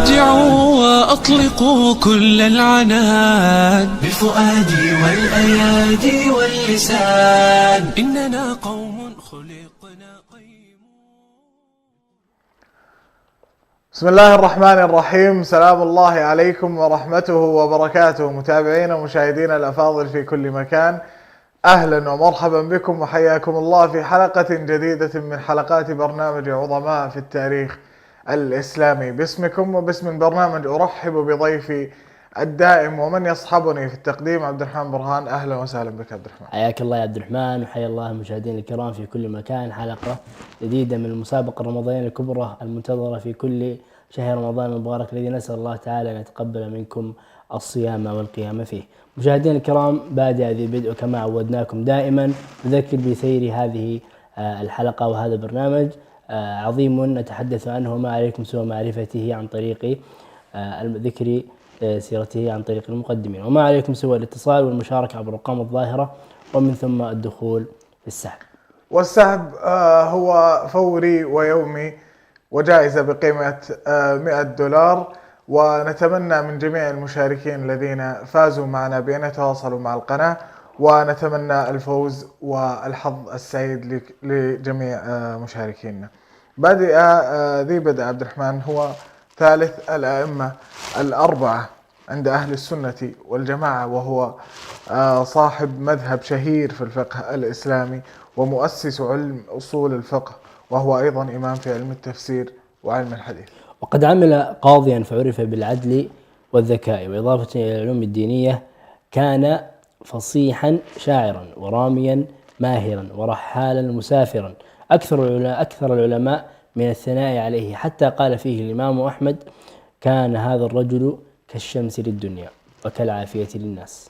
ارجعوا وأطلقوا كل العنان بالفؤاد والأيادي واللسان، إننا قوم خلقنا قيم. بسم الله الرحمن الرحيم. سلام الله عليكم ورحمته وبركاته، متابعينا ومشاهدينا الأفاضل في كل مكان، أهلا ومرحبا بكم وحياكم الله في حلقة جديدة من حلقات برنامج عظماء في التاريخ الإسلامي. باسمكم وباسم البرنامج أرحب بضيفي الدائم ومن يصحبني في التقديم عبد الرحمن برهان. أهلا وسهلا بك عبد الرحمن. حياك الله يا عبد الرحمن، وحيا الله المشاهدين الكرام في كل مكان. حلقة جديدة من المسابقة الرمضانية الكبرى المنتظرة في كل شهر رمضان المبارك، الذي نسأل الله تعالى أن يتقبل منكم الصيام والقيام فيه. مشاهدينا الكرام، بادئ ذي بدء كما عودناكم دائما نذكر بسير هذه الحلقة وهذا البرنامج عظيم نتحدث عنه، ما عليكم سوى معرفته عن طريق ذكر سيرته عن طريق المقدمين، وما عليكم سوى الاتصال والمشاركة عبر الأرقام الظاهرة، ومن ثم الدخول في السحب. والسحب هو فوري ويومي وجائزة بقيمة $100، ونتمنى من جميع المشاركين الذين فازوا معنا بأن يتواصلوا مع القناة، ونتمنى الفوز والحظ السعيد لجميع مشاركينا. بادئ ذي بدء عبد الرحمن هو ثالث الأئمة الأربعة عند أهل السنة والجماعة، وهو صاحب مذهب شهير في الفقه الإسلامي ومؤسس علم أصول الفقه، وهو أيضا إمام في علم التفسير وعلم الحديث. وقد عمل قاضيا فعرف بالعدل والذكاء، وإضافة إلى العلوم الدينية كان فصيحا شاعرا وراميا ماهرا ورحالا مسافرا، أكثر العلماء من الثناء عليه، حتى قال فيه الإمام أحمد: كان هذا الرجل كالشمس للدنيا وكالعافية للناس.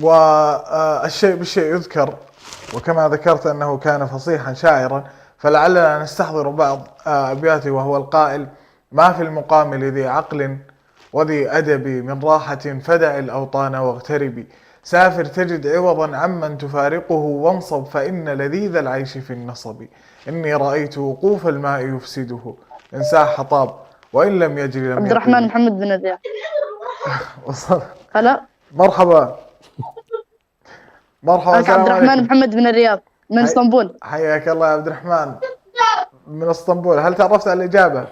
والشيء بالشيء يذكر، وكما ذكرت أنه كان فصيحا شاعرا، فلعلنا نستحضر بعض أبياته، وهو القائل: ما في المقام لذي عقل وذي أدب من راحة فدع الأوطان واغتربي، سافر تجد عوضا عمن تفارقه وانصب، فإن لذيذ العيش في النصب، إني رأيت وقوف الماء يفسده إن ساح طاب وإن لم يجري لم عبد الرحمن محمد بن الرياض. هلا، مرحبا. عبد الرحمن محمد بن الرياض من اسطنبول. حياك الله يا عبد الرحمن من اسطنبول. هل تعرفت على الإجابة؟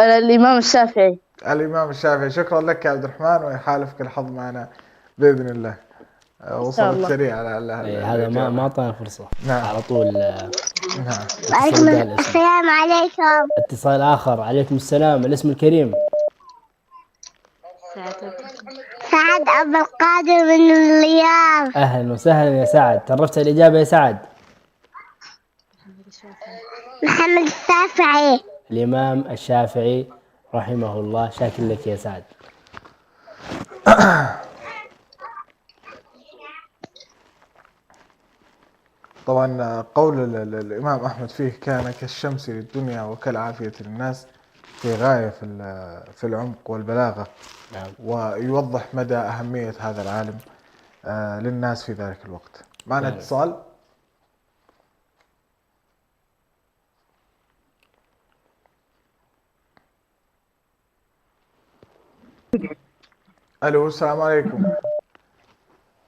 الإمام الشافعي. الإمام الشافعي. شكرا لك يا عبد الرحمن، ويحالفك الحظ معنا بإذن الله. وصلت سريع على هذا ما أعطانا فرصة. نعم. على طول. نعم. السلام عليكم. اتصال آخر. عليكم السلام. الاسم الكريم؟ سعد أبو القادر من الرياض. أهلا وسهلا يا سعد. تعرفت الإجابة يا سعد؟ محمد الشافعي. الإمام الشافعي رحمه الله. شاكر لك يا سعد. طبعا قول الإمام أحمد فيه كان كالشمس للدنيا وكالعافية للناس في غاية في العمق والبلاغة. نعم. ويوضح مدى أهمية هذا العالم للناس في ذلك الوقت. معنا اتصال. ألو، السلام عليكم.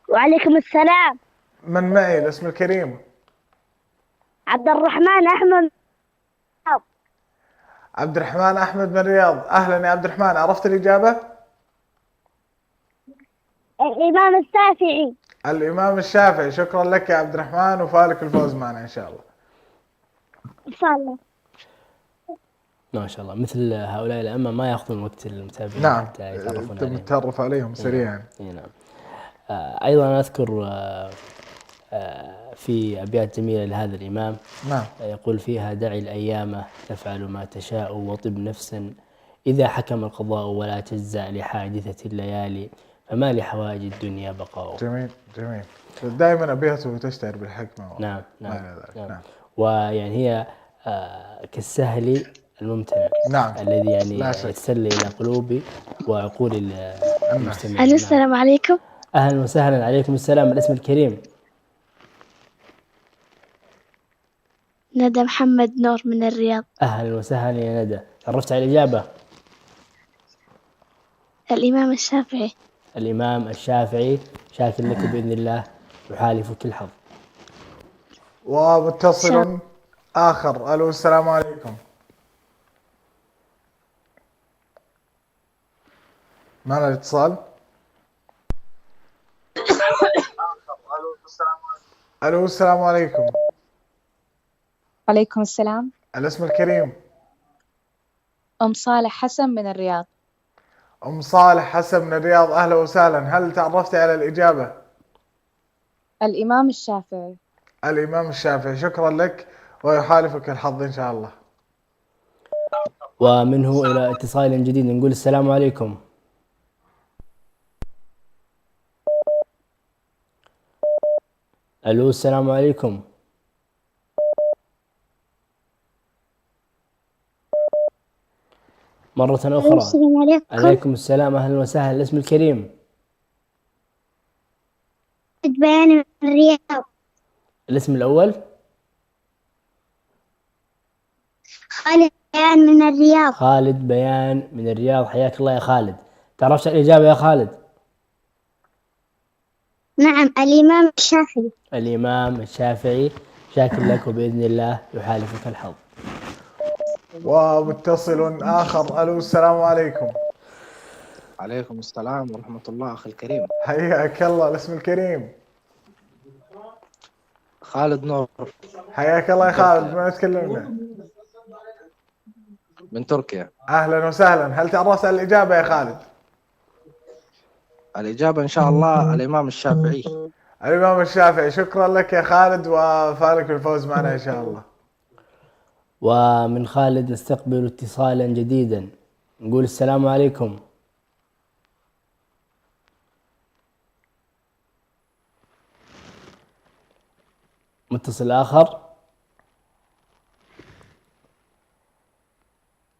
وعليكم السلام. من معي؟ الاسم الكريم؟ عبد الرحمن أحمد. عبد الرحمن أحمد من الرياض. أهلا يا عبد الرحمن، عرفت الإجابة؟ الإمام الشافعي. الإمام الشافعي. شكرا لك يا عبد الرحمن، وفالك الفوز معنا إن شاء الله. إن شاء الله. ما شاء الله، مثل هؤلاء الأئمة ما يأخذون وقت المتابعين. نعم، تعرف عليهم سريعا. نعم. أيضا أذكر في أبيات جميلة لهذا الإمام. نعم. يقول فيها: دع الأيام تفعل ما تشاء وطب نفسا إذا حكم القضاء، ولا تجزع لحادثة الليالي فما لحوائج الدنيا بقاء. جميل جميل. دائما أبياته تشتهر بالحكمة. نعم نعم. ويعني هي كالسهل الممتنع. نعم. الذي يعني يتسلى إلى قلوب وعقول المستمعين. السلام عليكم. أهلا وسهلا. عليكم السلام. الاسم الكريم؟ ندى محمد نور من الرياض. أهلا وسهلا يا ندى. عرفت على الإجابة؟ الإمام الشافعي. الإمام الشافعي. شاكر لك بإذن الله، يحالفك الحظ. ومتصل آخر. ألو السلام عليكم. معنا الاتصال. ألو السلام عليكم. عليكم السلام. الاسم الكريم. أم صالح حسن من الرياض. أم صالح حسن من الرياض، أهلا وسهلا. هل تعرفتي على الإجابة؟ الإمام الشافعي. الإمام الشافعي. شكرا لك ويحالفك الحظ إن شاء الله. ومنه إلى اتصال جديد نقول السلام عليكم. ألو السلام عليكم. مرة أخرى. السلام عليكم. عليكم السلام، أهلا وسهلا. الاسم الكريم. بيان من الرياض. الاسم الأول. خالد بيان من الرياض. خالد بيان من الرياض، حياك الله يا خالد. تعرفت الإجابة يا خالد؟ نعم، الإمام الشافعي. الإمام الشافعي. شاكر لك وبإذن الله يحالفك الحظ. ومتصل آخر. ألو السلام عليكم. عليكم السلام ورحمة الله أخي الكريم. حياك الله. الاسم الكريم. خالد نور. حياك الله يا خالد. من تكلمنا؟ من تركيا. أهلا وسهلا. هل تعرفت على الإجابة يا خالد؟ الإجابة إن شاء الله الإمام الشافعي. الإمام الشافعي. شكرا لك يا خالد وفالك الفوز معنا إن شاء الله. ومن خالد نستقبل اتصالا جديدا نقول السلام عليكم. متصل آخر.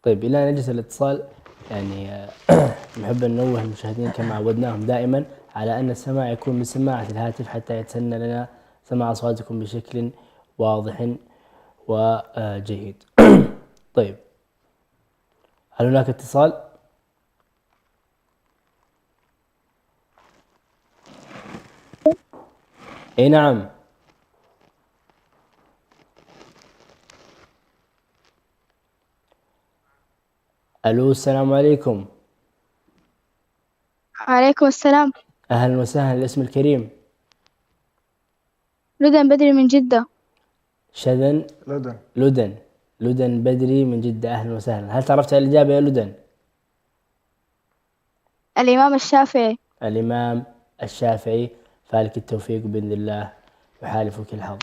طيب إلى أن يجلس الاتصال يعني نحب أن ننوه المشاهدين كما عودناهم دائما على أن السماع يكون بسماعة الهاتف حتى يتسنى لنا سماع أصواتكم بشكل واضح وجيد. طيب هل هناك اتصال؟ اي نعم. الو السلام عليكم. عليكم السلام. اهلا وسهلا. الاسم الكريم. لدن بدري من جدة. شذن. لدن بدري من جدة، اهلا وسهلا. هل تعرفت على الاجابة يا لدن؟ الإمام الشافعي. الامام الشافعي. فالك التوفيق باذن الله، يحالفك الحظ.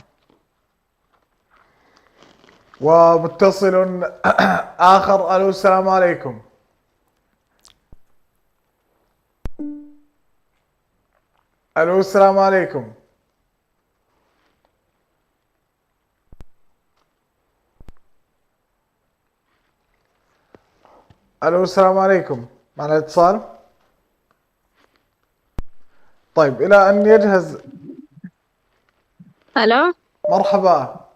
ومتصل آخر. ألو السلام عليكم. ألو السلام عليكم. ألو السلام عليكم. معنا اتصال. طيب إلى أن يجهز. ألو. مرحبا.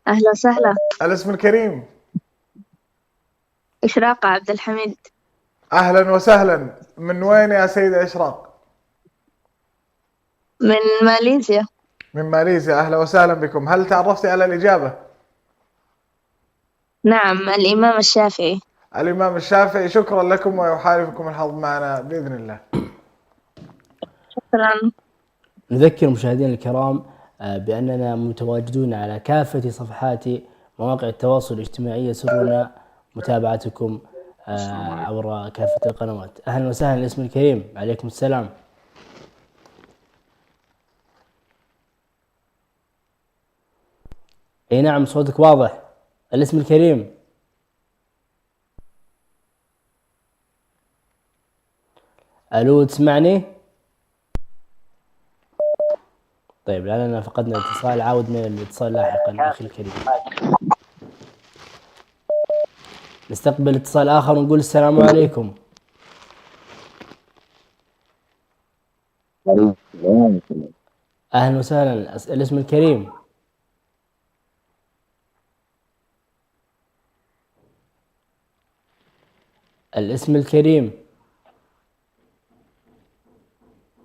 أهلا وسهلا. الاسم الكريم. إشراق عبد الحميد. أهلا وسهلا. من وين يا سيدة إشراق؟ من ماليزيا. من ماليزيا. أهلا وسهلا بكم. هل تعرفتي على الإجابة؟ نعم، الإمام الشافعي. الإمام الشافعي. شكرا لكم ويحالفكم الحظ معنا بإذن الله. شكرا. نذكر مشاهدينا الكرام بأننا متواجدون على كافة صفحات مواقع التواصل الاجتماعي، يسرنا متابعتكم عبر كافة القنوات. أهلا وسهلا. الاسم الكريم. عليكم السلام. اي نعم صوتك واضح. الاسم الكريم. الو تسمعني؟ طيب لأننا فقدنا الاتصال، عاود من الاتصال لاحقا أخي الكريم. نستقبل اتصال آخر ونقول السلام عليكم. أهلا وسهلا. الاسم الكريم. الاسم الكريم.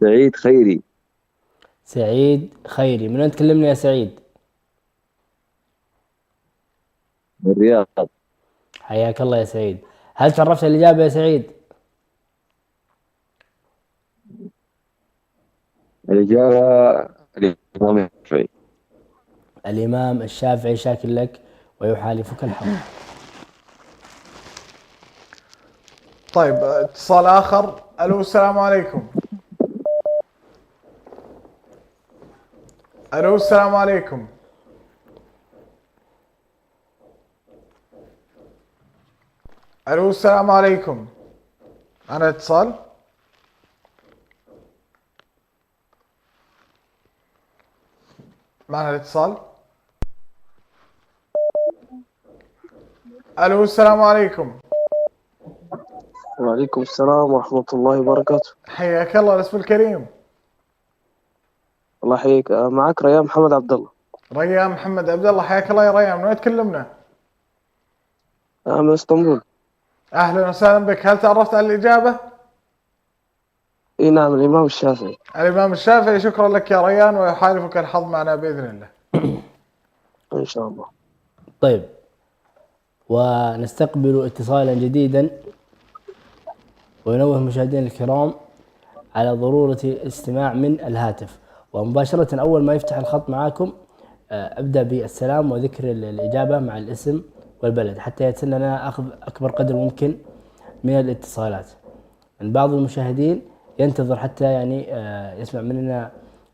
سعيد خيري. سعيد خيري. من وين تكلمني يا سعيد؟ من الرياض. حياك الله يا سعيد. هل تعرفت الإجابة يا سعيد؟ الإجابة الإمام الشافعي. الإمام الشافعي. شاكر لك ويحالفك الحظ. طيب اتصال آخر. ألو السلام عليكم. ألو السلام عليكم. ألو السلام عليكم. أنا اتصال. معنا الاتصال. ألو السلام عليكم. وعليكم السلام ورحمة الله وبركاته. حياك الله. الاسم الكريم. الله يحييك. معك ريان محمد عبد الله. ريان محمد عبد الله. حياك الله يا ريان. من وين تكلمنا؟ من اسطنبول. اهلا وسهلا بك. هل تعرفت على الاجابه؟ اي نعم، الامام الشافعي. الامام الشافعي. شكرا لك يا ريان ويحالفك الحظ معنا باذن الله. ان شاء الله. طيب، ونستقبل اتصالا جديدا، وننوه المشاهدين الكرام على ضرورة الاستماع من الهاتف. ومباشرة أول ما يفتح الخط معاكم أبدأ بالسلام وذكر الإجابة مع الاسم والبلد، حتى يتم لنا أخذ أكبر قدر ممكن من الاتصالات. من بعض المشاهدين ينتظر حتى يعني يسمع مننا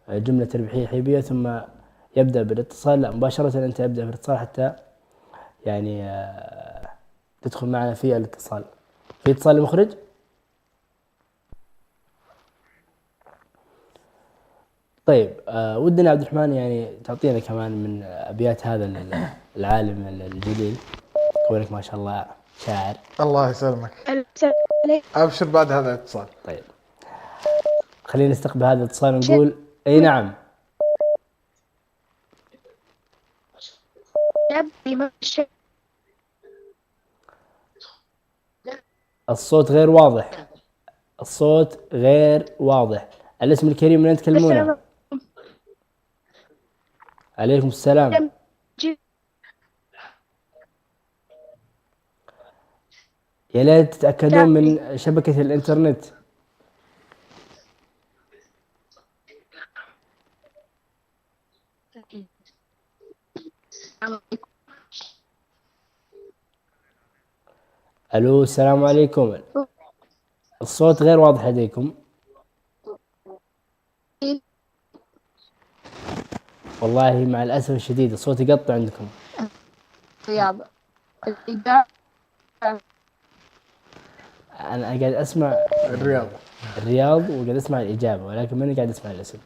جملة تربيحية حيبية ثم يبدأ بالاتصال. لا، مباشرة أنت ابدأ بالاتصال حتى يعني تدخل معنا في الاتصال. في اتصال لمخرج؟ طيب، ودنا عبد الرحمن يعني تعطينا كمان من أبيات هذا العالم الجليل، كونك ما شاء الله شاعر. الله يسلمك. ابشر بعد هذا الاتصال. طيب، خلينا نستقبل هذا الاتصال ونقول اي نعم. الصوت غير واضح. الصوت غير واضح. الاسم الكريم من أين تكلمونه؟ عليكم السلام. يا ليت تتأكدون من شبكة الإنترنت. ألو السلام عليكم. الصوت غير واضح لديكم. والله مع الأسف الشديد الصوت يقطع عندكم. رياض. أنا قاعد أسمع الرياض وقاعد أسمع الإجابة، ولكن ماني قاعد أسمع الاسم.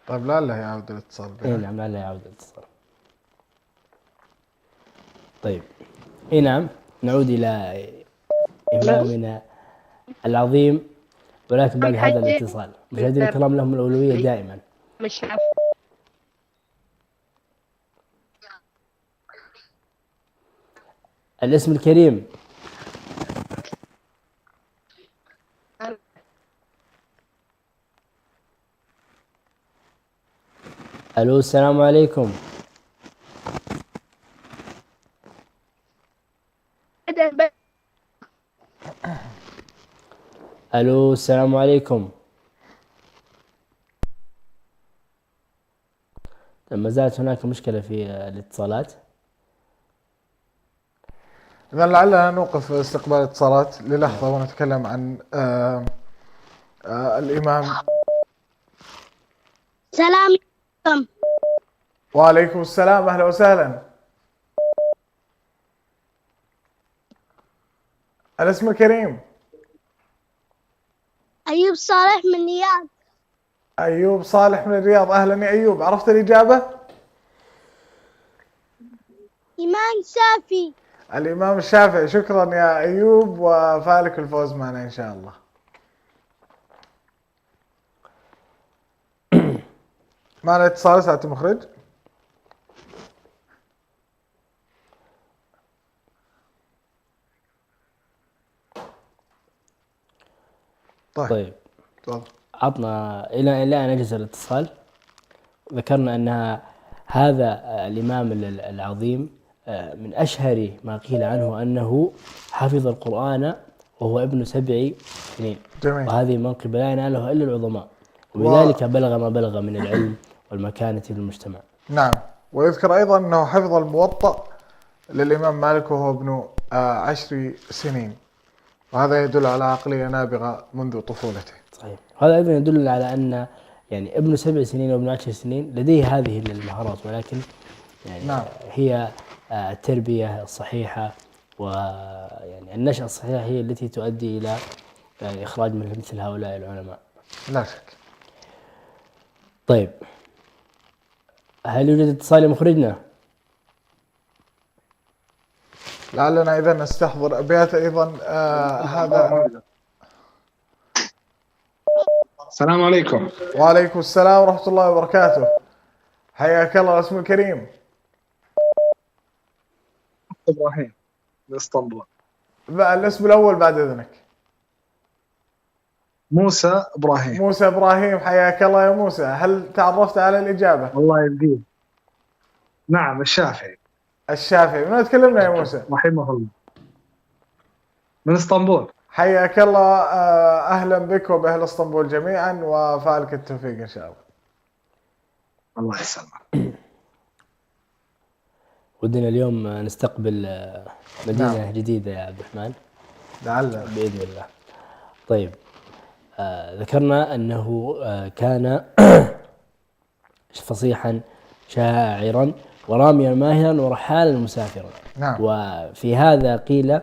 طيب لعله يعود الاتصال. اي نعم، لعله يعود الاتصال. طيب، اي نعم، نعود إلى إمامنا العظيم، ولكن بعد هذا الاتصال. مشاهدينا الكرام لهم الأولوية دائما. الاسم الكريم. ألو السلام عليكم. ألو السلام عليكم. ما زالت هناك مشكلة في الاتصالات. إذا لعلنا نوقف استقبال الاتصالات للحظة ونتكلم عن الإمام. سلام عليكم. وعليكم السلام. أهلا وسهلا. الاسم الكريم. أيوب صالح من الرياض. أيوب صالح من الرياض. أهلا يا أيوب. عرفت الإجابة؟ إمام شافعي. الإمام الشافعي. شكرا يا أيوب وفالك الفوز معنا إن شاء الله. معنا اتصال ساعة المخرج. طيب تفضل. عطنا إلى أن أجهز الاتصال. ذكرنا أن هذا الإمام العظيم من أشهر ما قيل عنه أنه حفظ القرآن وهو ابن 7 سنين. جميل. وهذه منقبة لا ينالها إلا العظماء، وبذلك بلغ ما بلغ من العلم والمكانة في المجتمع. نعم. ويذكر أيضا أنه حفظ الموطأ للإمام مالك وهو ابن 10 سنين، وهذا يدل على عقلية نابغة منذ طفولته. صحيح. هذا أيضا يدل على أن يعني ابن 7 سنين وابن 10 سنين لديه هذه المهارات، ولكن يعني نعم. هي التربية الصحيحة ويعني النشأة الصحيحة هي التي تؤدي إلى يعني إخراج مثل هؤلاء العلماء. لا شك. طيب، هل يوجد اتصال مخرجنا؟ لعلنا إذا نستحضر أبيات أيضا. هذا. السلام عليكم. وعليكم السلام ورحمة الله وبركاته. حياك الله. الاسم الكريم؟ إبراهيم من اسطنبول. الاسم الأول بعد إذنك. موسى إبراهيم. موسى إبراهيم. حياك الله يا موسى. هل تعرفت على الإجابة؟ الله يبقيه. نعم، الشافعي. الشافعي. من تكلمنا يا موسى؟ رحمه الله. من اسطنبول. حياك الله. أهلا بك وبأهل اسطنبول جميعا، وفالك التوفيق إن شاء الله. الله يسلمك. ودنا اليوم نستقبل مدينة جديدة يا عبد الرحمن، لعل بإذن الله. طيب، ذكرنا أنه كان فصيحا شاعرا وراميا ماهرا ورحالا مسافرا. نعم. وفي هذا قيل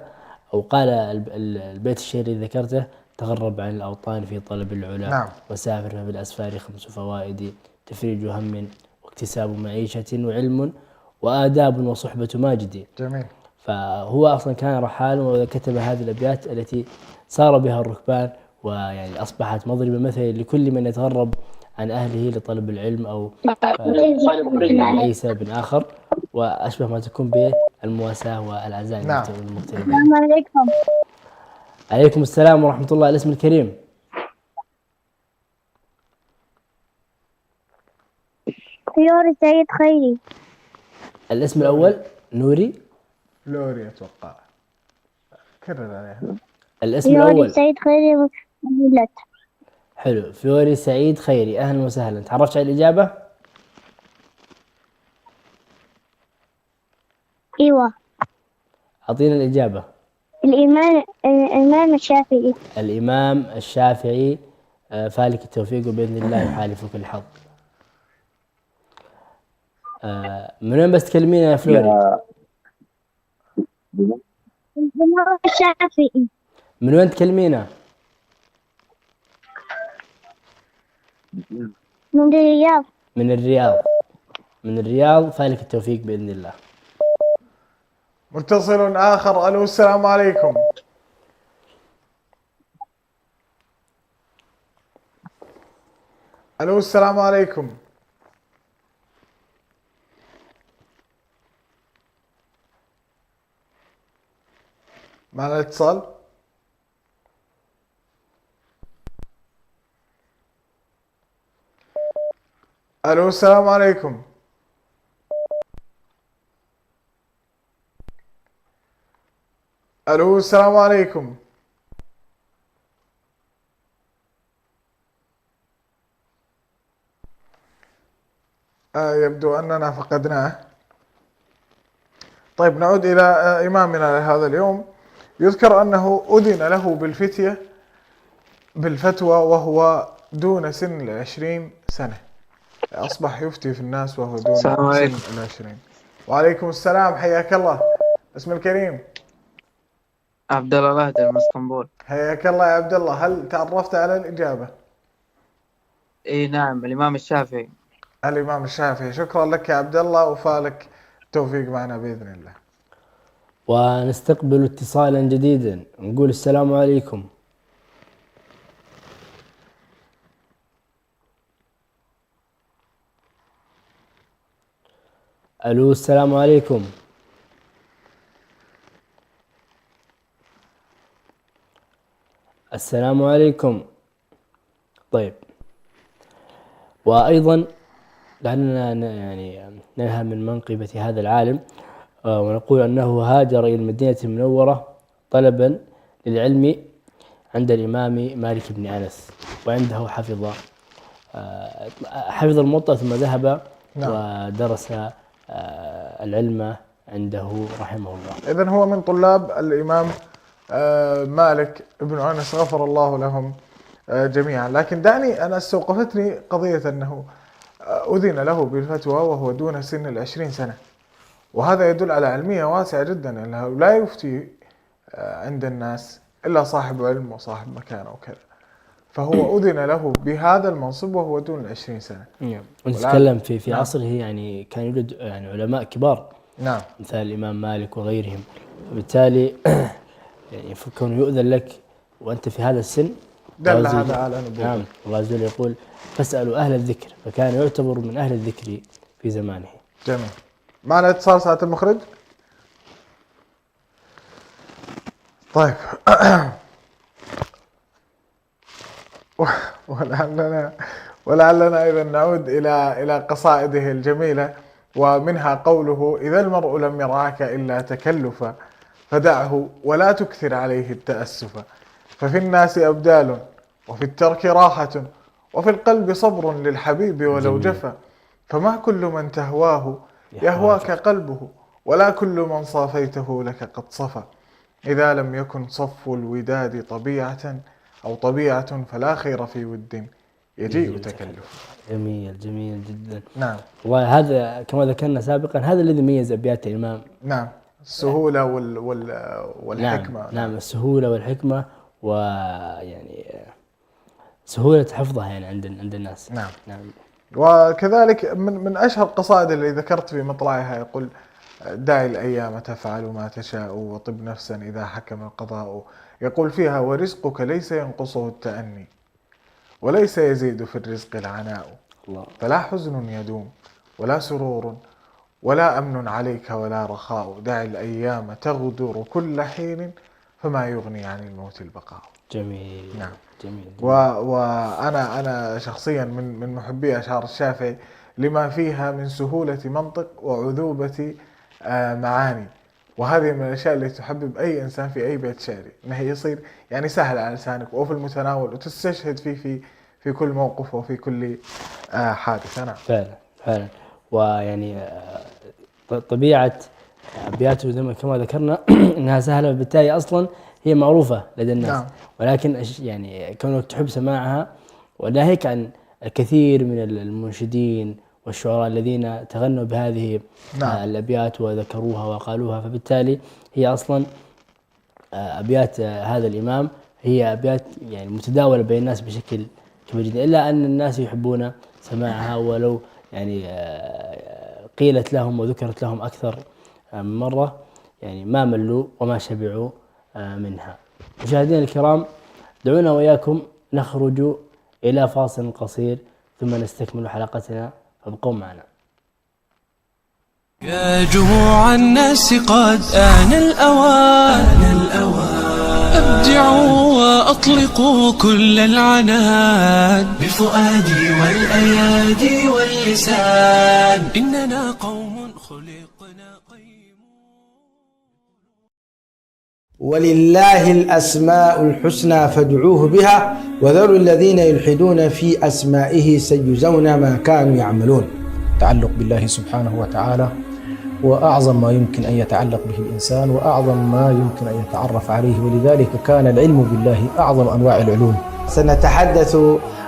أو قال البيت الشعري الذي ذكرته: تغرب عن الأوطان في طلب العلا. نعم. وسافر ففي الأسفار 5 فوائد: تفريج هم واكتساب معيشة وعلم وآداب وصحبة ماجد. جميل. فهو أصلا كان رحالا، وكتب هذه الأبيات التي سار بها الركبان، ويعني أصبحت مضرب مثل لكل من يتغرب عن أهله لطلب العلم أو لأي سبب آخر، وأشبه ما تكون بالمواساة والعزاء. نعم. المغتربين. السلام عليكم. عليكم السلام ورحمة الله. الاسم الكريم؟ فيوري سعيد خيري. الاسم الأول نوري. لوري أتوقع. كرر عليها. الاسم فيوري الأول سعيد خيري مولد. حلو. فيوري سعيد خيري، أهلا وسهلا. تعرفت على الإجابة؟ ايوه. أعطينا الإجابة. الإمام الشافعي. الإمام الشافعي. فالك التوفيق وبإذن الله يحالفك الحظ. من وين بس تكلمينا يا فلوري؟ الإمام الشافعي. من وين تكلمينا؟ من الرياض. من الرياض. من الرياض. فالك التوفيق بإذن الله. متصل آخر. ألو السلام عليكم. ألو السلام عليكم. معنا الاتصال. ألو السلام عليكم. ألو السلام عليكم. يبدو أننا فقدناه. طيب، نعود إلى إمامنا لهذا اليوم. يذكر أنه أذن له بالفتوى وهو دون سن 20 سنة. أصبح يفتي في الناس وهو دون سن 20. وعليكم السلام. حياك الله. اسم الكريم؟ عبد الله الأهدر من اسطنبول. حياك الله يا عبد الله. هل تعرفت على الإجابة؟ اي نعم، الإمام الشافعي. الإمام الشافعي. شكرا لك يا عبد الله، وفالك التوفيق معنا بإذن الله. ونستقبل اتصالا جديدا. نقول السلام عليكم. ألو السلام عليكم. السلام عليكم. طيب، وأيضا لأننا يعني ننهى من منقبة هذا العالم ونقول أنه هاجر إلى المدينة المنورة طلبا للعلم عند الإمام مالك بن أنس، وعنده حفظ الموطأ ثم ذهب ودرس العلم عنده رحمه الله. إذن هو من طلاب الإمام مالك بن أنس غفر الله لهم جميعا. لكن دعني، أنا استوقفتني قضية أنه أذن له بالفتوى وهو دون سن 20 سنة، وهذا يدل على علمية واسعة جدا، أنه لا يفتي عند الناس إلا صاحب علم وصاحب مكانة وكذا، فهو أذن له بهذا المنصب وهو دون 20 سنة. ونتكلم في عصره يعني كان يوجد يعني علماء كبار، نعم، مثل الإمام مالك وغيرهم، وبالتالي يعني كونه يؤذن لك وأنت في هذا السن دل هذا على نبوة. نعم، الله عز وجل يقول فاسألوا أهل الذكر، فكان يعتبر من أهل الذكر في زمانه. جميل. معنا اتصال ساعة المخرج. طيب ولعلنا إذا نعود إلى قصائده الجميلة، ومنها قوله: إذا المرء لم يرعاك إلا تكلفا فدعه ولا تكثر عليه التأسفا، ففي الناس أبدال وفي الترك راحة وفي القلب صبر للحبيب ولو جفا، فما كل من تهواه يهواك قلبه ولا كل من صافيته لك قد صفى، إذا لم يكن صف الوداد طبيعة فلا خير في ود يجيء تكلف. جميل جميل جدا. نعم، وهذا كما ذكرنا سابقا هذا الذي ميز أبيات الإمام. نعم، السهولة والحكمة. نعم، السهولة والحكمة، ويعني سهولة حفظها يعني عند الناس. نعم. وكذلك من أشهر قصائد اللي ذكرت في مطلعها يقول: دع الأيام تفعل ما تشاء وطب نفسا إذا حكم القضاء، يقول فيها: ورزقك ليس ينقصه التأني وليس يزيد في الرزق العناء، فلا حزن يدوم ولا سرور ولا أمن عليك ولا رخاء، دع الأيام تغدر كل حين فما يغني عن الموت البقاء. جميل. نعم، جميل. وأنا شخصيا من محبي أشعار الشافعي لما فيها من سهولة منطق وعذوبة معاني، وهذه من الأشياء اللي تحبب أي إنسان في أي بيت شعري، أنه يصير يعني سهل على لسانك وفي المتناول وتستشهد فيه في كل موقف وفي كل حادثة. نعم، فعلا. ويعني طبيعة أبياته زي كما ذكرنا أنها سهلة، وبالتالي أصلا هي معروفة لدى الناس. نعم. ولكن يعني كونك تحب سماعها، وناهيك عن الكثير من المنشدين والشعراء الذين تغنوا بهذه الأبيات وذكروها وقالوها، فبالتالي هي أصلا أبيات هذا الإمام هي أبيات يعني متداولة بين الناس بشكل كبير جدا، إلا أن الناس يحبون سماعها، ولو يعني قيلت لهم وذكرت لهم أكثر من مرة يعني ما ملوا وما شبعوا منها. مشاهدينا الكرام، دعونا وإياكم نخرج إلى فاصل قصير ثم نستكمل حلقتنا، فابقوا معنا. يا جموع الناس قد آن الأوان، أبدعوا وأطلقوا كل العنان بفؤادي والأيادي واللسان، إننا قوم خلقنا قيم. ولله الأسماء الحسنى فادعوه بها وذروا الذين يلحدون في أسمائه سيجزون ما كانوا يعملون. التعلق بالله سبحانه وتعالى وأعظم ما يمكن أن يتعلق به الإنسان وأعظم ما يمكن أن يتعرف عليه، ولذلك كان العلم بالله أعظم أنواع العلوم. سنتحدث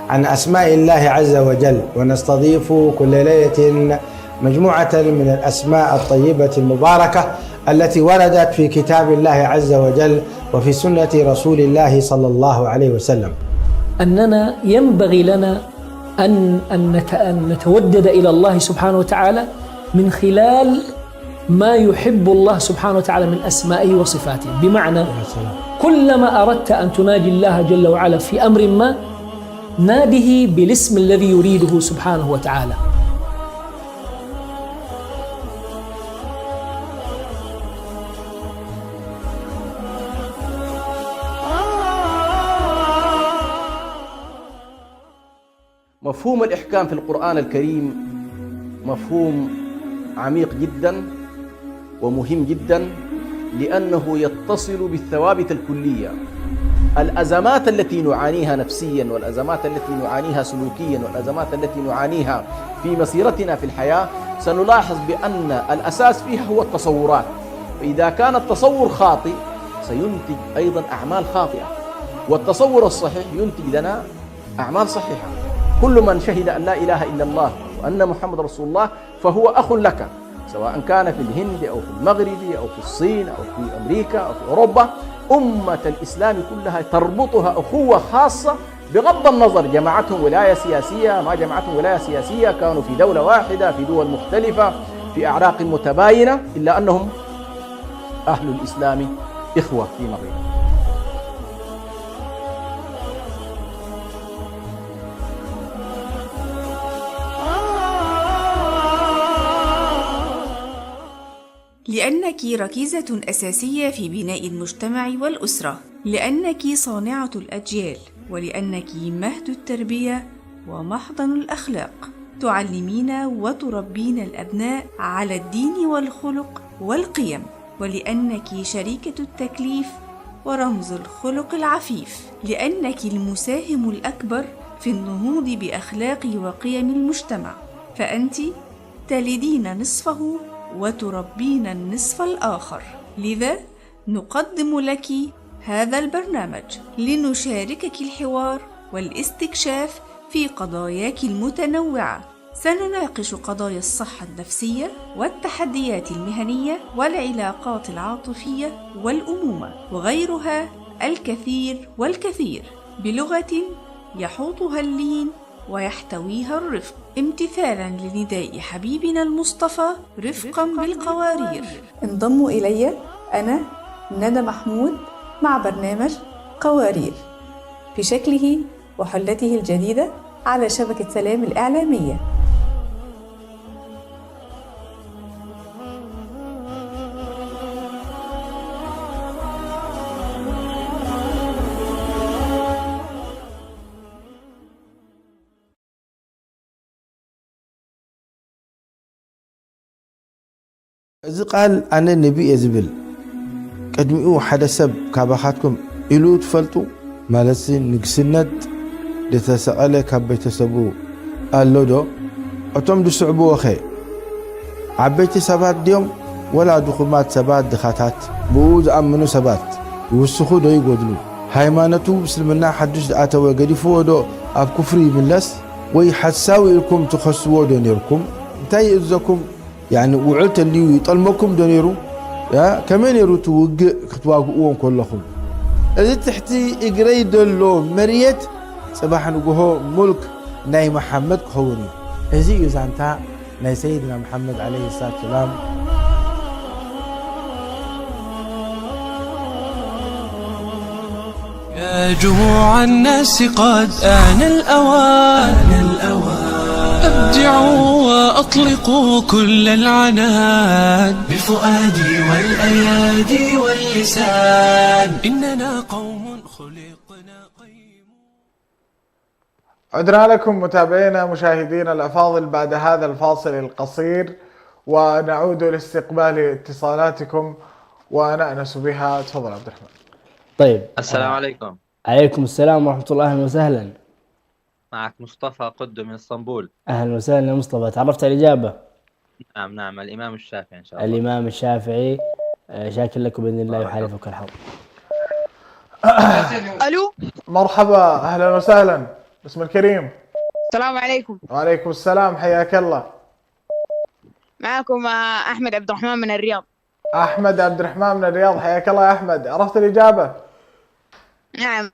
عن أسماء الله عز وجل، ونستضيف كل ليلة مجموعة من الأسماء الطيبة المباركة التي وردت في كتاب الله عز وجل وفي سنة رسول الله صلى الله عليه وسلم. أننا ينبغي لنا أن نتودد إلى الله سبحانه وتعالى من خلال ما يحب الله سبحانه وتعالى من أسمائه وصفاته، بمعنى كلما أردت أن تناجي الله جل وعلا في أمر ما، ناده بالاسم الذي يريده سبحانه وتعالى. مفهوم الإحكام في القرآن الكريم مفهوم عميق جدا ومهم جدا، لأنه يتصل بالثوابت الكلية. الأزمات التي نعانيها نفسيا، والأزمات التي نعانيها سلوكيا، والأزمات التي نعانيها في مسيرتنا في الحياة، سنلاحظ بأن الأساس فيها هو التصورات. فإذا كان التصور خاطئ سينتج أيضا أعمال خاطئة، والتصور الصحيح ينتج لنا أعمال صحيحة. كل من شهد أن لا إله إلا الله وأن محمد رسول الله فهو أخ لك، سواء كان في الهند أو في المغرب أو في الصين أو في أمريكا أو في أوروبا. أمة الإسلام كلها تربطها أخوة خاصة، بغض النظر جمعتهم ولاية سياسية ما جمعتهم ولاية سياسية، كانوا في دولة واحدة في دول مختلفة في أعراق متباينة، إلا أنهم أهل الإسلام إخوة فيما بينهم. لأنك ركيزة أساسية في بناء المجتمع والأسرة، لأنك صانعة الأجيال، ولأنك مهد التربية ومحضن الأخلاق. تعلمين وتربين الأبناء على الدين والخلق والقيم، ولأنك شريكة التكليف ورمز الخلق العفيف، لأنك المساهم الأكبر في النهوض بأخلاق وقيم المجتمع. فأنت تلدين نصفه وتربين النصف الآخر. لذا نقدم لك هذا البرنامج لنشاركك الحوار والاستكشاف في قضاياك المتنوعة. سنناقش قضايا الصحة النفسية والتحديات المهنية والعلاقات العاطفية والأمومة وغيرها الكثير والكثير، بلغة يحوطها اللين ويحتويها الرفق، امتثالا لنداء حبيبنا المصطفى رفقا بالقوارير. انضموا إلي أنا ندى محمود مع برنامج قوارير في شكله وحلته الجديدة على شبكة سلام الإعلامية. إذا قال أنا النبي يزبل قدمئو حدا سب كابخاتكم إلو تفلتو مالسين نقسند لتسأل كابيتسبو قالو دو أتم دو سعبو وخي عبيتي سبات ديوم ولا دخومات سبات دخاتات بوز أمنو سبات يوسخو دو يقودلو هايمانتو بسلمنا حدش دعاتو قدفو دو أب كفري من لس ويحساوي لكم تخسوا دو نيركم انتاي إذاكم يعني وعلت اللي يطلمكم دونيرو يا كمان يرو توقع كتواقعون كلهم. إذا تحتي إجري دلو مريت صباحا نقوله ملك ناي محمد كهوني. إذا يزعنتا ناي سيدنا محمد عليه الصلاة والسلام. يا جموع الناس قد آن الأوان، أبدعوا وأطلقوا كل العنان بفؤادي والأيادي واللسان، إننا قوم خلقنا قيم. عدنا لكم متابعينا مشاهدينا الأفاضل بعد هذا الفاصل القصير، ونعود لاستقبال اتصالاتكم ونأنس بها. تفضل عبد الرحمن. طيب، السلام عليكم. عليكم السلام ورحمة الله. أهلا وسهلا. معك مصطفى قدو من اسطنبول. أهلا وسهلا يا مصطفى. تعرفت على الإجابة؟ نعم الإمام الشافعي إن شاء الله. الإمام الشافعي. شاكر لكم بإذن الله وحالفك الحظ. ألو، مرحبا، أهلا وسهلا. باسم الكريم. السلام عليكم. وعليكم السلام، حياك الله. معكم أحمد عبد الرحمن من الرياض. أحمد عبد الرحمن من الرياض، حياك الله يا أحمد. عرفت الإجابة؟ نعم،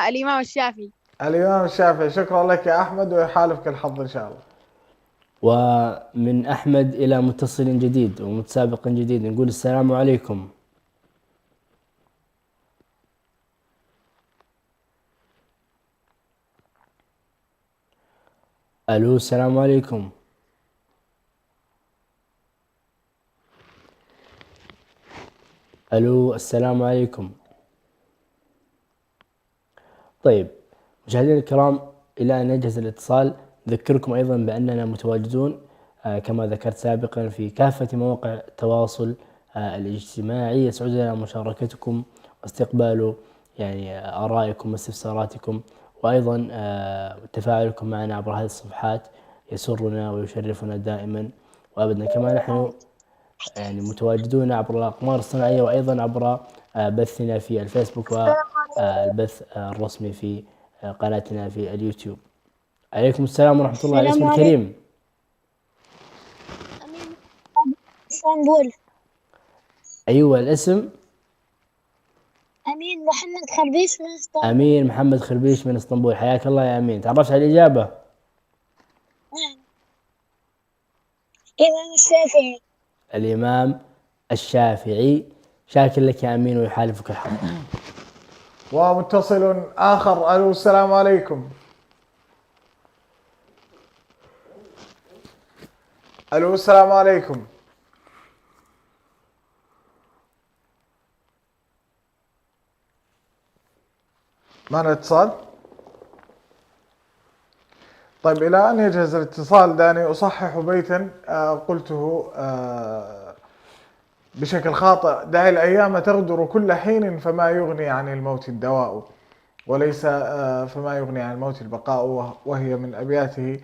الإمام الشافعي. الإمام الشافعي. شكرا لك يا أحمد ويحالفك الحظ إن شاء الله. ومن أحمد إلى متصل جديد ومتسابق جديد نقول السلام عليكم. ألو، السلام عليكم. ألو، السلام عليكم. طيب مشاهدينا الكرام، إلى أن يجهز الاتصال أذكركم أيضا بأننا متواجدون كما ذكرت سابقا في كافة مواقع التواصل الاجتماعي. يسعدنا مشاركتكم واستقبال يعني آرائكم واستفساراتكم، وأيضا تفاعلكم معنا عبر هذه الصفحات يسرنا ويشرفنا دائما وأبدا. كما نحن يعني متواجدون عبر الأقمار الصناعية وأيضا عبر بثنا في الفيسبوك والبث الرسمي في قناتنا في اليوتيوب. عليكم السلام ورحمة الله. الاسم الكريم؟ اسطنبول. أيوة الاسم؟ أمين محمد خربيش من اسطنبول. أمين محمد خربيش من اسطنبول، حياك الله يا أمين. تعرفت على الإجابة؟ الإمام الشافعي. الإمام الشافعي. شاكر لك يا أمين ويحالفك الحظ. ومتصل آخر. ألو السلام عليكم. ألو السلام عليكم. معنا اتصال. طيب إلى أن يجهز الاتصال دعني أصحح بيتا قلته بشكل خاطئ: دع الأيام تغدر كل حين فما يغني عن الموت الدواء، وليس فما يغني عن الموت البقاء، وهي من أبياته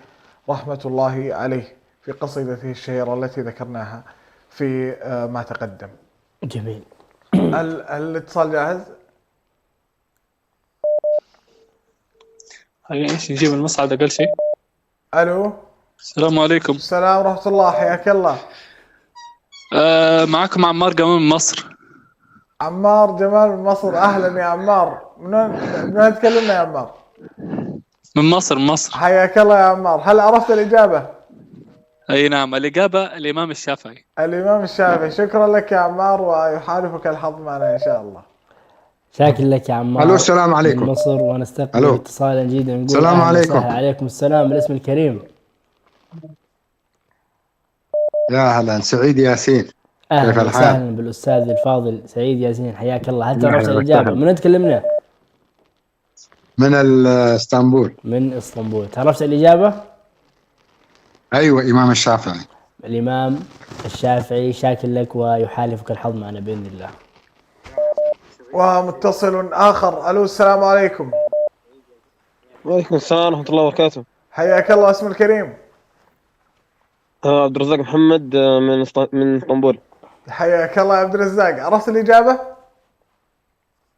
رحمة الله عليه في قصيدته الشهيرة التي ذكرناها في ما تقدم. جميل. الاتصال جاهز؟ هيا ايش نجيب المصعد اقل شيء. الو السلام عليكم. السلام ورحمة الله، حياك الله. معكم عمار جمال من مصر. عمار جمال من مصر، اهلا يا عمار. من وين تكلمنا يا عمار؟ من مصر. حياك الله يا عمار. هل عرفت الإجابة؟ اي نعم، الإجابة الإمام الشافعي. الإمام الشافعي. شكرا لك يا عمار ويحالفك الحظ معنا إن شاء الله. شاكر لك يا عمار. الو السلام عليكم. من مصر، ونستقبل اتصالا جديدا. نقول السلام عليكم. عليكم السلام. الاسم الكريم؟ يا هلا، سعيد ياسين. كيف اهلا الحال؟ وسهلا بالاستاذ الفاضل سعيد ياسين، حياك الله. هل تعرفت الاجابه؟ من وين تكلمنا؟ من اسطنبول. من اسطنبول. تعرفت الاجابه؟ ايوه امام الشافعي. الامام الشافعي. شاكر لك ويحالفك الحظ معنا باذن الله. ومتصل اخر. الو السلام عليكم. وعليكم السلام ورحمة الله وبركاته. حياك الله. اسم الكريم؟ عبد الرزاق محمد من اسطنبول. حياك الله يا عبد الرزاق. عرفت الإجابة؟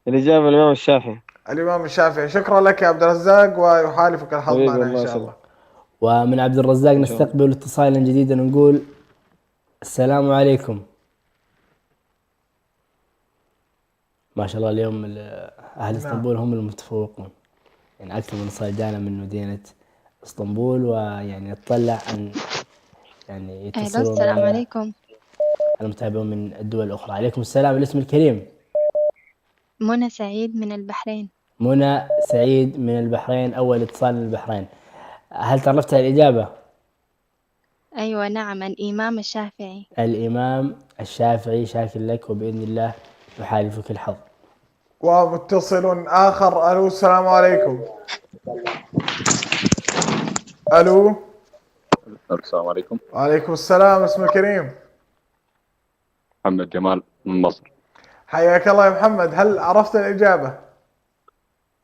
الإجابة الإمام الشافعي. الإمام الشافعي. شكرا لك يا عبد الرزاق ويحالفك الحظ معنا إن شاء الله. ومن عبد الرزاق نستقبل اتصالا جديدا ونقول السلام عليكم. ما شاء الله اليوم أهل اسطنبول هم المتفوقون، يعني أكثر من اتصال جانا من مدينة اسطنبول، ويعني نتطلع أن يعني يتصلون. السلام عليكم. المتابعون من الدول الأخرى. عليكم السلام. الاسم الكريم؟ منى سعيد من البحرين. منى سعيد من البحرين. أول اتصال من البحرين. هل تعرفت الإجابة؟ أيوة نعم، الإمام الشافعي. الإمام الشافعي. شاكر لك وبإذن الله يحالفك الحظ. ومتصل آخر. ألو السلام عليكم. ألو السلام عليكم. وعليكم السلام. اسم الكريم؟ محمد جمال من مصر. حياك الله يا محمد. هل عرفت الإجابة؟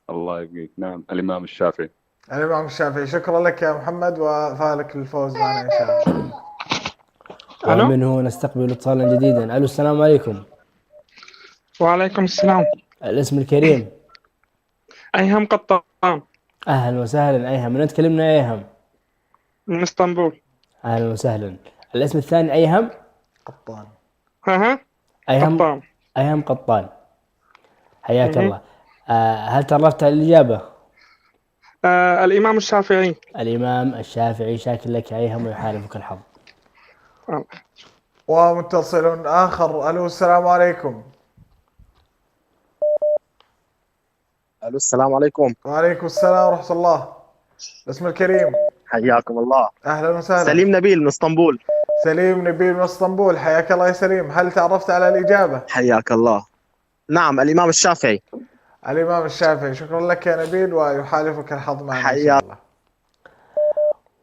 الله يبقيك. نعم، الإمام الشافعي. الإمام الشافعي. شكرا لك يا محمد وفالك الفوز معنا إن شاء الله. ومنه نستقبل اتصالا جديدا. ألو السلام عليكم. وعليكم السلام. الاسم الكريم؟ أيهم قطان. أهلا وسهلا أيهم. من تكلمنا أيهم؟ من اسطنبول. أهلا وسهلا. الاسم الثاني أيهم؟ قطان. أيهم قطان. أيهم قطان. حياك الله. هل تعرفت على الإجابة؟ الإمام الشافعي. الإمام الشافعي. شاكر لك يا أيهم ويحالفك الحظ. ومتصل آخر. ألو السلام عليكم. الو السلام عليكم. وعليكم السلام ورحمة الله. الاسم الكريم؟ حياكم الله. أهلا وسهلا. سليم نبيل من اسطنبول. سليم نبيل من اسطنبول. حياك الله يا سليم. هل تعرفت على الإجابة؟ حياك الله. نعم، الإمام الشافعي. الإمام الشافعي. شكرا لك يا نبيل ويحالفك الحظ معنا إن شاء الله.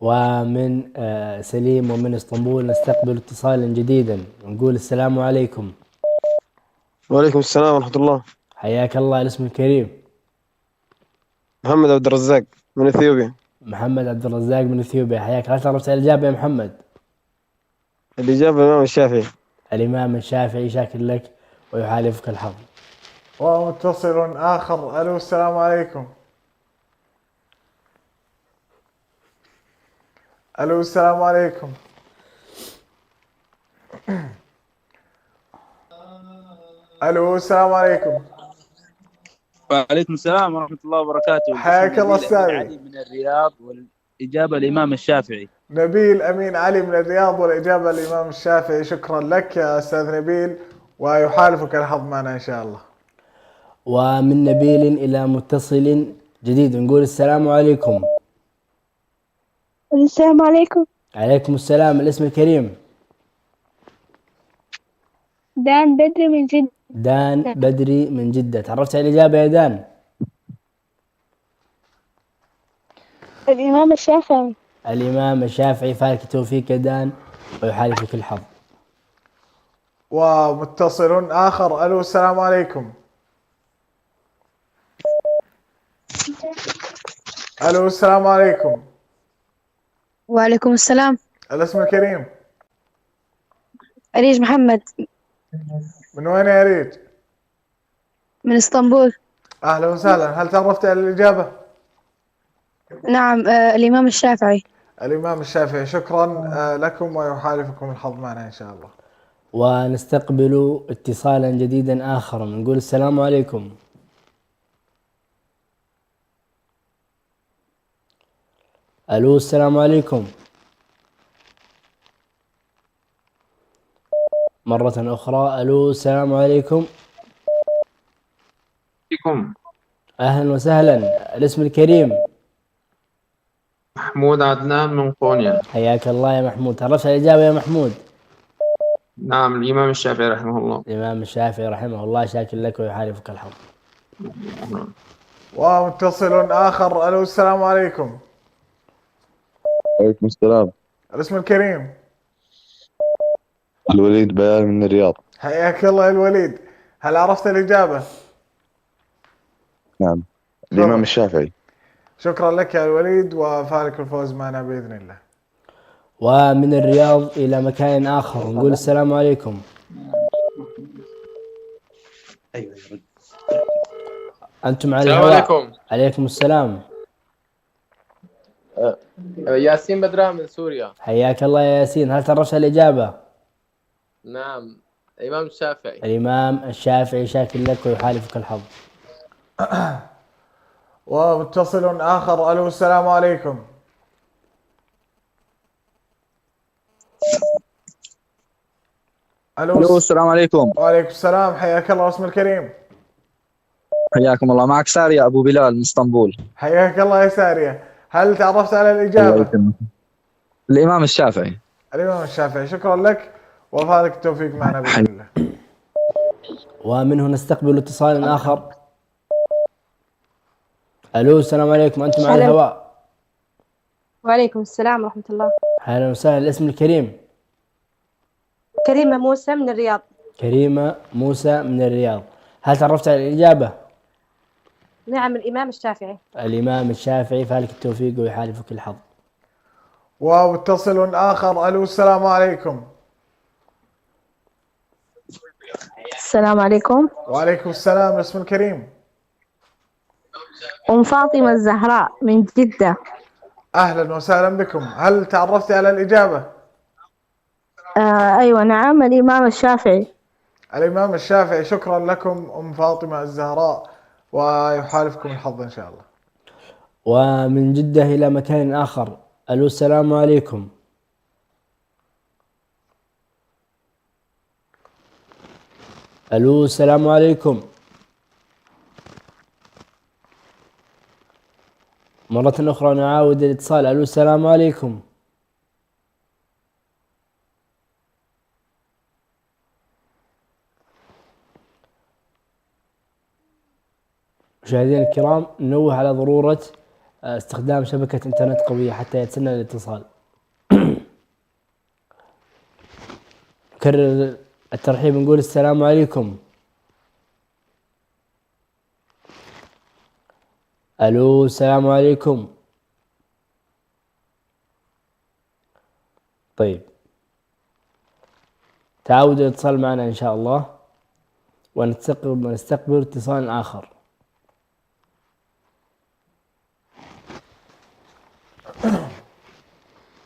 ومن سليم ومن اسطنبول نستقبل اتصالا جديدا ونقول السلام عليكم. وعليكم السلام ورحمة الله. حياك الله. الاسم الكريم؟ محمد عبد الرزاق من اثيوبيا. محمد عبد الرزاق من اثيوبيا، حياك. هل تعرف الإجابة يا محمد؟ الإجابة الإمام الشافعي. الإمام الشافعي، شاكر لك ويحالفك الحظ. ومتصل آخر. ألو السلام عليكم. ألو السلام عليكم. ألو السلام عليكم. وعليكم السلام ورحمة الله وبركاته. حياك الله أستاذ علي من الرياض، والإجابة الإمام الشافعي. نبيل أمين علي من الرياض، والإجابة الإمام الشافعي. شكرا لك يا أستاذ نبيل، ويحالفك الحظ معنا إن شاء الله. ومن نبيل إلى متصل جديد نقول السلام عليكم. السلام عليكم. عليكم السلام. الاسم الكريم؟ دان بدري من جدة. دان بدري من جدة. تعرفت على الإجابة يا دان؟ الإمام الشافعي. الإمام الشافعي، فالك التوفيق يا دان ويحالفك الحظ. ومتصل آخر. ألو السلام عليكم. ألو السلام عليكم. وعليكم السلام. الاسم الكريم؟ أريج محمد. من وين يا أريج؟ من اسطنبول. أهلا وسهلا. هل تعرفت على الإجابة؟ نعم، الإمام الشافعي. الإمام الشافعي. شكرا لكم ويحالفكم الحظ معنا إن شاء الله. ونستقبل اتصالا جديدا آخر نقول السلام عليكم. ألو السلام عليكم. مرة أخرى. ألو السلام عليكم. عليكم. أهلا وسهلا. الاسم الكريم؟ محمود عدنان من قونيا. حياك الله يا محمود. تعرفت على الإجابة يا محمود؟ نعم، الإمام الشافعي رحمه الله. الإمام الشافعي رحمه الله، شاكر لك ويحالفك الحظ. ومتصل آخر. ألو السلام عليكم. عليكم السلام. الاسم الكريم؟ الوليد بيان من الرياض. حياك الله يا الوليد. هل عرفت الإجابة؟ نعم، الإمام الشافعي. شكرا لك يا الوليد وفالك الفوز معنا بإذن الله. ومن الرياض إلى مكان آخر نقول السلام عليكم. أنتم على السلام الهواء. عليكم. عليكم السلام. ياسين بدران من سوريا. حياك الله يا ياسين. هل تعرفت الإجابة؟ نعم، الإمام الشافعي. الإمام الشافعي، شاكر لك ويحالفك الحظ. ومتصل آخر. ألو السلام عليكم. ألو السلام عليكم. وعليكم السلام. حياك الله. اسم الكريم؟ حياكم الله. معك سارية أبو بلال من اسطنبول. حياك الله يا سارية. هل تعرفت على الإجابة؟ الإمام الشافعي. الإمام الشافعي. شكرا لك وفالك التوفيق معنا بإذن الله. ومنه نستقبل اتصال آخر. ألو السلام عليكم. أنتم على الهواء. وعليكم السلام ورحمة الله. أهلا وسهلا. الاسم الكريم؟ كريمة موسى من الرياض. كريمة موسى من الرياض. هل تعرفت على الإجابة؟ نعم، الإمام الشافعي. الإمام الشافعي، فالك التوفيق ويحالفك الحظ. ومتصل آخر. ألو السلام عليكم. السلام عليكم. وعليكم السلام. الاسم الكريم؟ أم فاطمة الزهراء من جدة. أهلا وسهلا بكم. هل تعرفت على الإجابة؟ أيوة نعم، الإمام الشافعي. الإمام الشافعي. شكرا لكم أم فاطمة الزهراء ويحالفكم الحظ إن شاء الله. ومن جدة إلى مكان آخر. ألو السلام عليكم. ألو السلام عليكم. مرة أخرى نعاود الاتصال. ألو السلام عليكم. مشاهدينا الكرام، ننوه على ضرورة استخدام شبكة إنترنت قوية حتى يتسنى الاتصال. نكرر الترحيب نقول السلام عليكم. ألو السلام عليكم. طيب تعاودوا الاتصال معنا إن شاء الله ونستقبل اتصال آخر.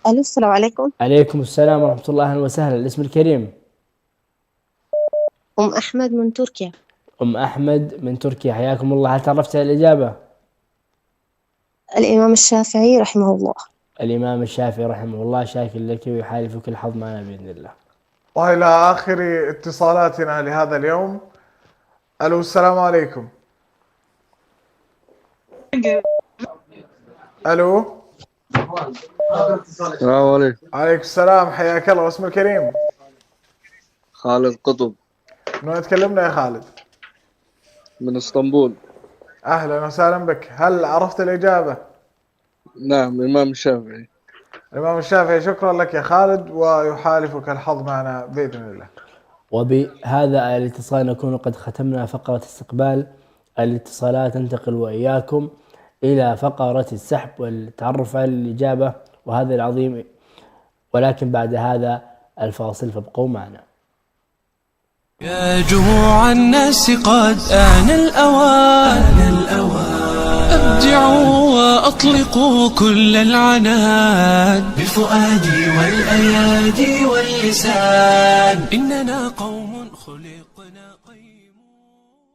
ألو السلام عليكم. عليكم السلام ورحمة الله، أهلا وسهلا. الاسم الكريم؟ أم أحمد من تركيا. أم أحمد من تركيا، حياكم الله. هل تعرفت على الإجابة؟ الإمام الشافعي رحمه الله. الإمام الشافعي رحمه الله، شاكر لك ويحالفك الحظ معنا بإذن الله. وإلى آخر اتصالاتنا لهذا اليوم. ألو السلام عليكم. ألو السلام عليكم. عليكم السلام، حياك الله. واسم الكريم؟ خالد قطب. من وين تكلمنا يا خالد؟ من اسطنبول. أهلا وسهلا بك. هل عرفت الإجابة؟ نعم الإمام الشافعي. الإمام الشافعي. شكرا لك يا خالد ويحالفك الحظ معنا بإذن الله. وبهذا الاتصال نكون قد ختمنا فقرة استقبال الاتصالات. ننتقل وإياكم إلى فقرة السحب والتعرف على الإجابة وهذا العظيم، ولكن بعد هذا الفاصل فابقوا معنا. يا جموع الناس قد آن الأوان، أبدعوا وأطلقوا كل العنان بالفؤاد والأيادي واللسان، إننا قوم خلقنا قيم.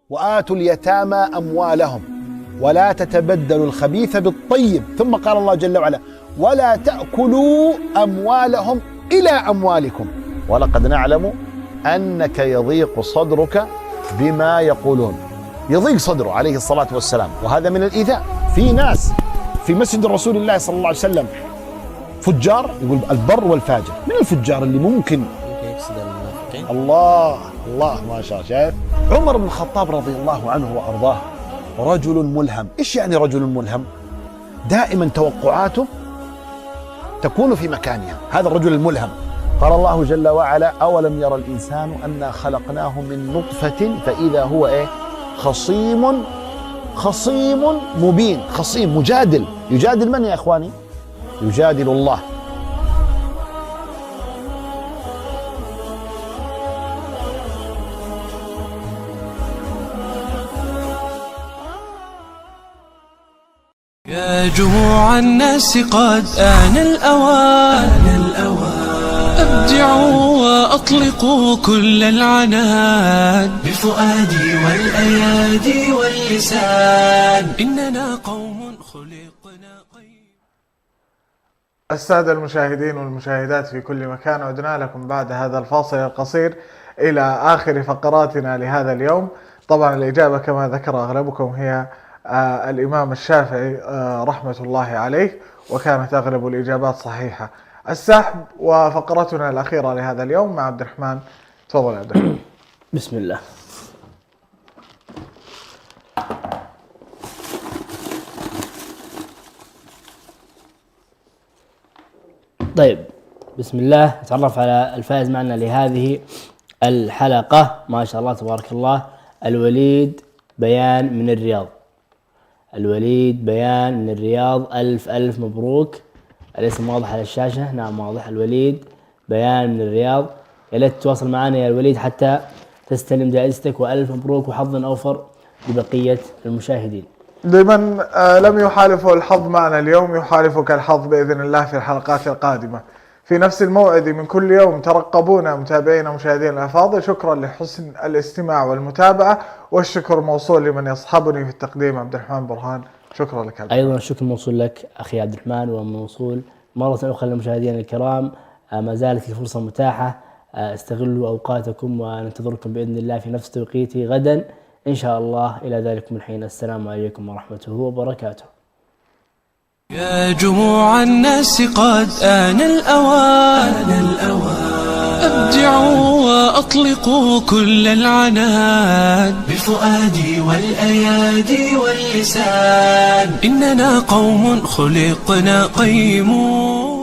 وآتوا اليتامى أموالهم ولا تتبدلوا الخبيث بالطيب، ثم قال الله جل وعلا ولا تأكلوا أموالهم إلى أموالكم ولقد نعلم أنك يضيق صدرك بما يقولون. يضيق صدره عليه الصلاة والسلام، وهذا من الإيذاء. في ناس في مسجد رسول الله صلى الله عليه وسلم فجار، يقول البر والفاجر. من الفجار اللي ممكن الله ما شاء. شايف عمر بن الخطاب رضي الله عنه وأرضاه رجل ملهم. إيش يعني رجل ملهم؟ دائما توقعاته تكون في مكانها، هذا الرجل الملهم. قال الله جل وعلا أولم يرى الإنسان أنا خلقناه من نطفة فإذا هو خصيم مبين. خصيم مجادل. يجادل من يا إخواني؟ يجادل الله. يا جموع الناس قد آن الأوان، أبدعوا وأطلقوا كل العنان بالفؤاد والأيادي واللسان، إننا قوم خلقنا قيم. السادة المشاهدين والمشاهدات في كل مكان، عدنا لكم بعد هذا الفاصل القصير إلى آخر فقراتنا لهذا اليوم. طبعا الإجابة كما ذكر أغلبكم هي الإمام الشافعي رحمة الله عليه، وكانت أغلب الإجابات صحيحة. السحب وفقرتنا الأخيرة لهذا اليوم مع عبد الرحمن. تفضل يا عبد الرحمن. بسم الله. طيب بسم الله. نتعرف على الفائز معنا لهذه الحلقة. ما شاء الله تبارك الله، الوليد بيان من الرياض. الوليد بيان من الرياض، ألف مبروك. الاسم واضح على الشاشة؟ نعم واضح. الوليد بيان من الرياض. يا ليت تتواصل معنا يا الوليد حتى تستلم جائزتك، وألف مبروك وحظ أوفر لبقية المشاهدين. لمن لم يحالفه الحظ معنا اليوم يحالفك الحظ بإذن الله في الحلقات القادمة في نفس الموعد من كل يوم. ترقبونا متابعينا ومشاهدينا الأفاضل. شكرا لحسن الاستماع والمتابعة، والشكر موصول لمن يصحبني في التقديم عبد الرحمن برهان. شكرا لك. أيضا الشكر موصول لك أخي عبد الرحمن، وموصول مرة أخرى للمشاهدين الكرام. ما زالت الفرصة متاحة، استغلوا أوقاتكم وننتظركم بإذن الله في نفس توقيتي غدا إن شاء الله. إلى ذلك من حين، السلام عليكم ورحمته وبركاته. يا جموع الناس قد آن الأوان، أبدعوا وأطلقوا كل العنان بالفؤاد والأيادي واللسان. إننا قوم خلقنا قيمون.